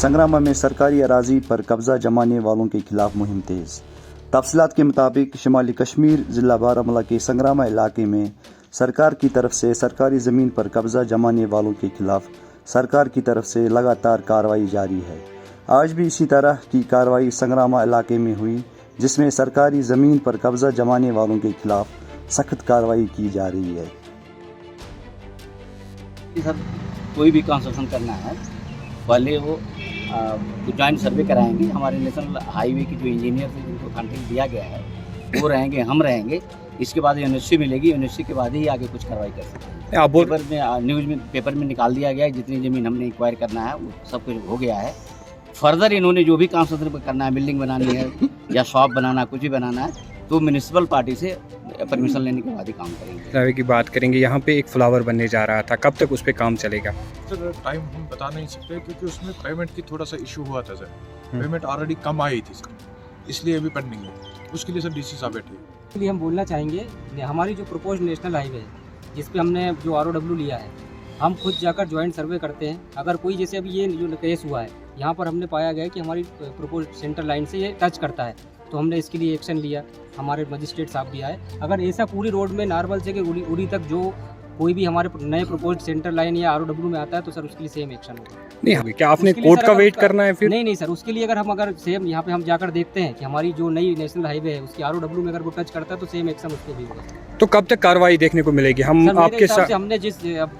संग्रामा में सरकारी अराजी पर कब्जा जमाने वालों के खिलाफ मुहिम तेज। तफसीलात के मुताबिक शुमाली कश्मीर ज़िला बारामूला के संग्रामा इलाके में सरकार की तरफ से सरकारी ज़मीन पर कब्जा जमाने वालों के खिलाफ सरकार की तरफ से लगातार कार्रवाई जारी है। आज भी इसी तरह की कार्रवाई संग्रामा इलाके में हुई, जिसमें सरकारी ज़मीन पर कब्जा जमाने वालों के खिलाफ सख्त कार्रवाई की जा रही है। सर, कोई भी कंस्ट्रक्शन करना है पहले वो जॉइंट सर्वे कराएंगे। हमारे नेशनल हाईवे की जो इंजीनियर से जिनको कॉन्ट्रैक्ट दिया गया है वो रहेंगे, हम रहेंगे। इसके बाद यूनिवर्सिटी मिलेगी, यूनिवर्सिटी के बाद ही आगे कुछ कार्रवाई कर सकते हैं। पेपर में न्यूज़ में पेपर में निकाल दिया गया है, जितनी ज़मीन हमने इंक्वायर करना है वो सब कुछ हो गया है। फर्दर इन्होंने जो भी कंस्ट्रक्शन करना है, बिल्डिंग बनानी है या शॉप बनाना, कुछ भी बनाना है, तो म्यूनिसिपल पार्टी से परमिशन लेने के बाद ही काम करेंगे। सर्वे की बात करेंगे, यहाँ पे एक फ्लावर बनने जा रहा था, कब तक उस पे काम चलेगा? सर टाइम हम बता नहीं सकते क्योंकि उसमें पेमेंट की थोड़ा सा इशू हुआ था सर। पेमेंट ऑलरेडी कम आई थी सर, इसलिए अभी पेंडिंग है। उसके लिए सर डीसी साहब बैठे हैं। इसलिए हम बोलना चाहेंगे हमारी जो प्रपोज नेशनल हाईवे है, जिस पे हमने जो ROW लिया है, हम खुद जाकर ज्वाइंट सर्वे करते हैं। अगर कोई जैसे अभी ये जो केस हुआ है, यहाँ पर हमने पाया गया कि हमारी प्रपोज सेंटर लाइन से ये टच करता है, तो हमने इसके लिए एक्शन लिया। हमारे मजिस्ट्रेट साहब भी आए। अगर ऐसा पूरी रोड में नारवल से उड़ी तक जो कोई भी हमारे नए प्रपोज सेंटर लाइन या ROW में आता है, तो सर उसके लिए सेम एक्शन होगा। नहीं, क्या आपने कोर्ट का वेट करना है फिर? नहीं सर, उसके लिए अगर सेम यहाँ पे हम जाकर देखते हैं कि हमारी जो नई नेशनल हाईवे है उसकी ROW में अगर वो टच करता है, तो सेम एक्शन उसके भी होगा। तो कब तक कार्रवाई देखने को मिलेगी? हम आपके साथ हमने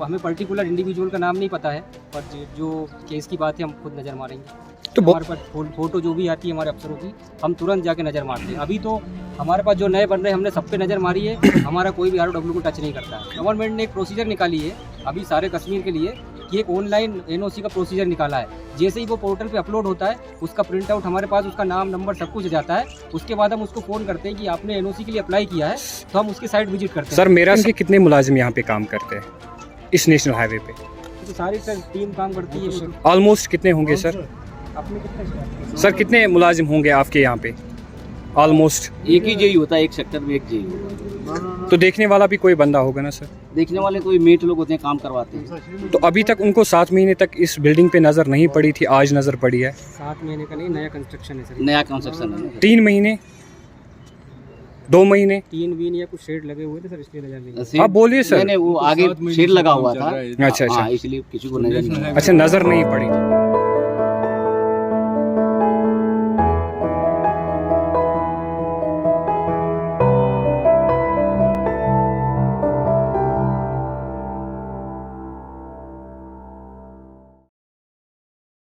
हमें पर्टिकुलर इंडिविजुअल का नाम नहीं पता है, पर जो केस की बात है हम खुद नज़र मारेंगे। तो हमारे पास फोटो जो भी आती है हमारे अफसरों की, हम तुरंत जाके नज़र मारते हैं। अभी तो हमारे पास जो नए बन रहे हैं, हमने सब पे नज़र मारी है। हमारा कोई भी ROW को टच नहीं करता है। गवर्नमेंट ने एक प्रोसीजर निकाली है अभी सारे कश्मीर के लिए कि एक ऑनलाइन NOC का प्रोसीजर निकाला है। जैसे ही वो पोर्टल पे अपलोड होता है, उसका प्रिंट आउट हमारे पास, उसका नाम, नंबर सब कुछ जाता है। उसके बाद हम उसको फ़ोन करते हैं कि आपने NOC के लिए अप्लाई किया है, तो हम उसकी साइट विजिट करते हैं। सर, मेरा से कितने मुलाजिम यहाँ पे काम करते हैं इस नेशनल हाईवे पे? तो सारी सर टीम काम करती है। ऑलमोस्ट कितने होंगे सर? अपने कितने सर, कितने मुलाजिम होंगे आपके यहाँ पे? ऑलमोस्ट एक ही जेई होता है, एक सेक्टर में एक जेई होता है। तो देखने वाला भी कोई बंदा होगा ना सर? देखने वाले कोई मेट लोग होते हैं, काम करवाते हैं। तो अभी तक उनको 7 महीने तक इस बिल्डिंग पे नज़र नहीं पड़ी थी, आज नज़र पड़ी है। 7 महीने का नहीं, नया कंस्ट्रक्शन है सर। नया कंस्ट्रक्शन है। 3 महीने, 2 महीने, 3 वीन या कुछ शेड लगे हुए थे सर, इसलिए नजर नहीं। आप बोलिए सर। वो आगे शेड लगा हुआ था। अच्छा, इसलिए किसी को नजर नहीं। अच्छा, नज़र नहीं पड़ी थी।